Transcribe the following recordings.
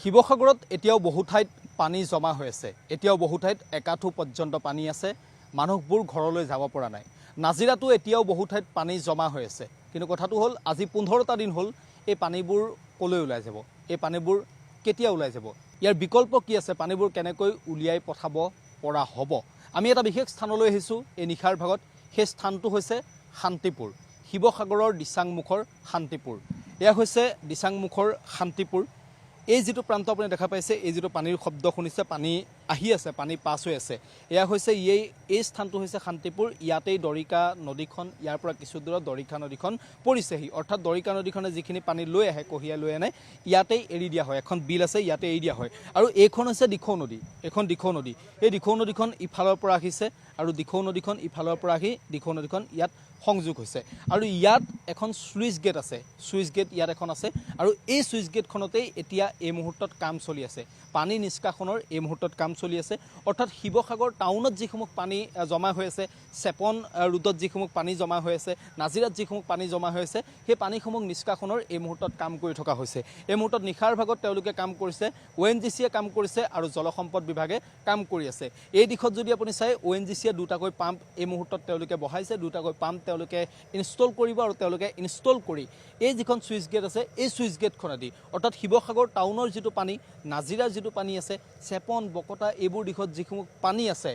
শিৱসাগৰত এতিয়াও বহু ঠাইত পানী জমা হৈ আছে। এতিয়াও বহু ঠাইত একাঠু পৰ্যন্ত পানী আছে। মানুহবোৰ ঘৰলৈ যাব পৰা নাই। নাজিৰাতো এতিয়াও বহু ঠাইত পানী জমা হৈ আছে। কিন্তু কথাটো হ'ল আজি 15টা দিন হ'ল এই পানীবোৰ কলৈ ওলাই যাব? এই পানীবোৰ কেতিয়া ওলাই যাব? ইয়াৰ বিকল্প কি আছে? পানীবোৰ কেনেকৈ উলিয়াই পঠাব পৰা হ'ব? আমি এটা বিশেষ স্থানলৈ আহিছোঁ এই নিশাৰ ভাগত। সেই স্থানটো হৈছে শান্তিপুৰ। শিৱসাগৰৰ দিচাংমুখৰ শান্তিপুৰ। এয়া হৈছে দিচাংমুখৰ শান্তিপুৰ। এই যিটো প্ৰান্ত আপুনি দেখা পাইছে, এই যিটো পানীৰ শব্দ শুনিছে, পানী আহি আছে, পানী পাছ হৈ আছে, এয়া হৈছে এই স্থানটো হৈছে শান্তিপুৰ। ইয়াতেই দৰিকা নদীখন, ইয়াৰ পৰা কিছু দূৰত দৰিকা নদীখন পৰিছেহি। অৰ্থাৎ দৰিকা নদীখনে যিখিনি পানী লৈ আহে, কঢ়িয়াই লৈ আনে, ইয়াতেই এৰি দিয়া হয়। এখন বিল আছে, ইয়াতে এৰি দিয়া হয়। আৰু এইখন হৈছে দিখৌ নদী। এইখন দিখৌ নদী। এই দিখৌ নদীখন ইফালৰ পৰা আহিছে আৰু দিখৌ নদীখন ইফালৰ পৰা আহি দিখৌ নদীখন ইয়াত সংযোগ হৈছে। আৰু ইয়াত এখন স্লুইচ গেট আছে। স্লুইচ গেট ইয়াত এখন আছে। আৰু এই স্লুইচ গেটখনতেই এতিয়া এই মুহূৰ্তত কাম চলি আছে। পানী নিষ্কাশনৰ এই মুহূৰ্তত কাম চলি আছে। অৰ্থাৎ শিৱসাগৰ টাউনত যিসমূহ পানী জমা হৈ আছে, চেপন ৰোডত যিসমূহ পানী জমা হৈ আছে, নাজিৰাত যিসমূহ পানী জমা হৈ আছে, সেই পানীসমূহ নিষ্কাশনৰ এই মুহূৰ্তত কাম কৰি থকা হৈছে। এই মুহূৰ্তত নিশাৰ ভাগত তেওঁলোকে কাম কৰিছে, ONGCয়ে কাম কৰিছে আৰু জলসম্পদ বিভাগে কাম কৰি আছে। এই দিশত যদি আপুনি চাই, ONGCয়ে দুটাকৈ পাম্প এই মুহূৰ্তত তেওঁলোকে বহাইছে। দুটাকৈ পাম্প তেওঁলোকে ইনষ্টল কৰিব আৰু তেওঁলোকে ইনষ্টল কৰি এই যিখন ছুইচ গেট আছে, এই ছুইচ গেটখনেদি অৰ্থাৎ শিৱসাগৰ টাউনৰ যিটো পানী, নাজিৰাৰ যিটো পানী আছে, চেপন বকতা এইবোৰ দিশত যিসমূহ পানী আছে,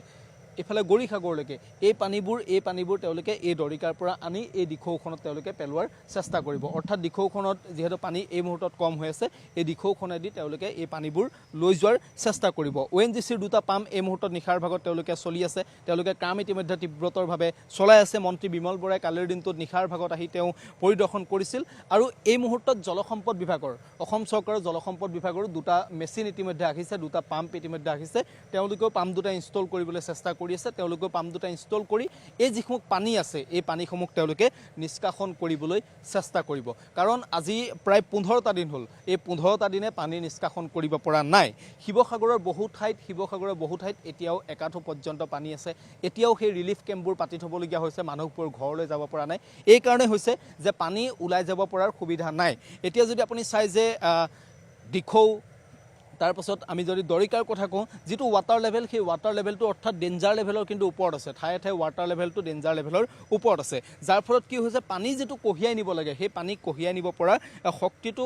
এইফালে গৰিসাগৰলৈকে এই পানীবোৰ তেওঁলোকে এই দৰিকাৰ পৰা আনি এই দিখৌখনত তেওঁলোকে পেলোৱাৰ চেষ্টা কৰিব। অৰ্থাৎ দিখৌখনত যিহেতু পানী এই মুহূৰ্তত কম হৈ আছে, এই দিখৌখনেদি তেওঁলোকে এই পানীবোৰ লৈ যোৱাৰ চেষ্টা কৰিব। ONGCৰ দুটা পাম্প এই মুহূৰ্তত নিশাৰ ভাগত তেওঁলোকে চলি আছে। তেওঁলোকে কাম ইতিমধ্যে তীব্ৰতৰভাৱে চলাই আছে। মন্ত্ৰী বিমল বৰাই কালিৰ দিনটোত নিশাৰ ভাগত আহি তেওঁ পৰিদৰ্শন কৰিছিল। আৰু এই মুহূৰ্তত জলসম্পদ বিভাগৰ, অসম চৰকাৰৰ জলসম্পদ বিভাগৰো দুটা মেচিন ইতিমধ্যে আহিছে, দুটা পাম্প ইতিমধ্যে আহিছে। তেওঁলোকেও পাম্প দুটা ইনষ্টল কৰিবলৈ চেষ্টা কৰি আছে। তেওঁলোকেও পাম্প দুটা ইনষ্টল কৰি এই যিসমূহ পানী আছে, এই পানীসমূহ তেওঁলোকে নিষ্কাশন কৰিবলৈ চেষ্টা কৰিব। কাৰণ আজি প্ৰায় 15টা দিন হ'ল, এই 15টা দিনে পানী নিষ্কাশন কৰিব পৰা নাই। শিৱসাগৰৰ বহু ঠাইত এতিয়াও একাঠু পৰ্যন্ত পানী আছে। এতিয়াও সেই ৰিলিফ কেম্পবোৰ পাতি থ'বলগীয়া হৈছে। মানুহবোৰ ঘৰলৈ যাব পৰা নাই। এই কাৰণে হৈছে যে পানী ওলাই যাব পৰাৰ সুবিধা নাই। এতিয়া যদি আপুনি চাই যে দিখৌ, তাৰপাছত আমি যদি দৰিকাৰ কথা কওঁ, যিটো ৱাটাৰ লেভেল, সেই ৱাটাৰ লেভেলটো অৰ্থাৎ ডেঞ্জাৰ লেভেলৰ কিন্তু ওপৰত আছে। ঠায়ে ঠায়ে ৱাটাৰ লেভেলটো ডেঞ্জাৰ লেভেলৰ ওপৰত আছে। যাৰ ফলত কি হৈছে, পানী যিটো কঢ়িয়াই নিব লাগে, সেই পানী কঢ়িয়াই নিব পৰা শক্তিটো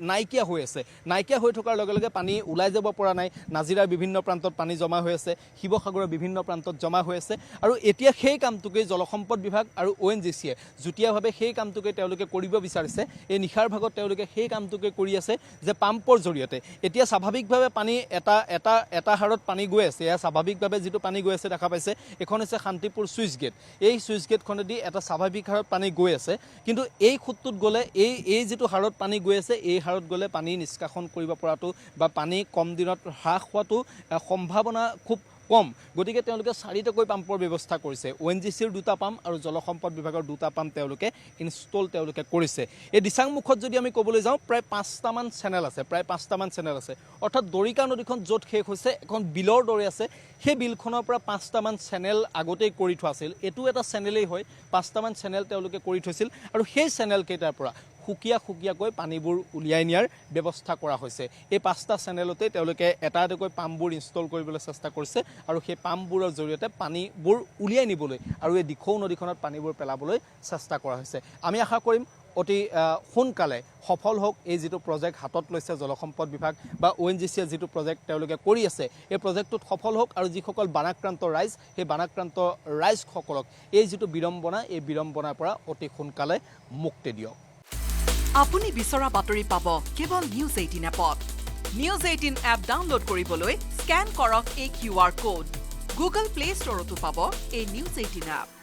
নাইকিয়া হৈ আছে। নাইকিয়া হৈ থকাৰ লগে লগে পানী ওলাই যাব পৰা নাই। নাজিৰাৰ বিভিন্ন প্ৰান্তত পানী জমা হৈ আছে, শিৱসাগৰৰ বিভিন্ন প্ৰান্তত জমা হৈ আছে। আৰু এতিয়া সেই কামটোকেই জলসম্পদ বিভাগ আৰু ONGCয়ে যুটীয়াভাৱে সেই কামটোকে তেওঁলোকে কৰিব বিচাৰিছে। এই নিশাৰ ভাগত তেওঁলোকে সেই কামটোকে কৰি আছে যে পাম্পৰ জৰিয়তে এতিয়া স্বাভাৱিকভাৱে পানী এটা হাৰত পানী গৈ আছে। এয়া স্বাভাৱিকভাৱে যিটো পানী গৈ আছে দেখা পাইছে, এখন হৈছে শান্তিপুৰ ছুইচ গেট। এই ছুইচ গেটখনেদি এটা স্বাভাৱিক হাৰত পানী গৈ আছে। কিন্তু এই খুঁটটোত গ'লে এই যিটো হাৰত পানী গৈ আছে, এই হাৰত গ'লে পানী নিষ্কাশন কৰিব পৰাটো বা পানী কম দিনত হ্ৰাস হোৱাটো সম্ভাৱনা খুব কম। গতিকে তেওঁলোকে 4টাকৈ পাম্পৰ ব্যৱস্থা কৰিছে। ONGCৰ দুটা পাম্প আৰু জলসম্পদ বিভাগৰ দুটা পাম্প তেওঁলোকে ইনষ্টল কৰিছে। এই দিচাংমুখত যদি আমি ক'বলৈ যাওঁ, প্ৰায় 5টামান চেনেল আছে। অৰ্থাৎ দৰিকা নদীখন য'ত শেষ হৈছে, এখন বিলৰ দৰে আছে। সেই বিলখনৰ পৰা 5টামান চেনেল আগতেই কৰি থোৱা আছিল। এইটো এটা চেনেলেই হয়। 5টামান চেনেল তেওঁলোকে কৰি থৈছিল। আৰু সেই চেনেলকেইটাৰ পৰা সুকীয়াকৈ পানীবোৰ উলিয়াই নিয়াৰ ব্যৱস্থা কৰা হৈছে। এই 5টা চেনেলতে তেওঁলোকে এটা এটাকৈ পাম্পবোৰ ইনষ্টল কৰিবলৈ চেষ্টা কৰিছে। আৰু সেই পাম্পবোৰৰ জৰিয়তে পানীবোৰ উলিয়াই নিবলৈ আৰু এই দিখৌ নদীখনত পানীবোৰ পেলাবলৈ চেষ্টা কৰা হৈছে। আমি আশা কৰিম অতি সোনকালে সফল হওক এই যিটো প্ৰজেক্ট হাতত লৈছে জলসম্পদ বিভাগ বা ONGCয়ে যিটো প্ৰজেক্ট তেওঁলোকে কৰি আছে, এই প্ৰজেক্টটোত সফল হওক। আৰু যিসকল বানাক্ৰান্ত ৰাইজ, সেই বানাক্ৰান্ত ৰাইজসকলক এই যিটো বিড়ম্বনা, এই বিড়ম্বনাৰ পৰা অতি সোনকালে মুক্তি দিয়ক। আপুনি বিচৰা বাতৰি পাব কেৱল নিউজ 18 এপত। নিউজ 18 এপ ডাউনলোড কৰিবলৈ স্কেন কৰক এই QR কোড। গুগল প্লে ষ্টৰতো পাব এই নিউজ 18 এপ।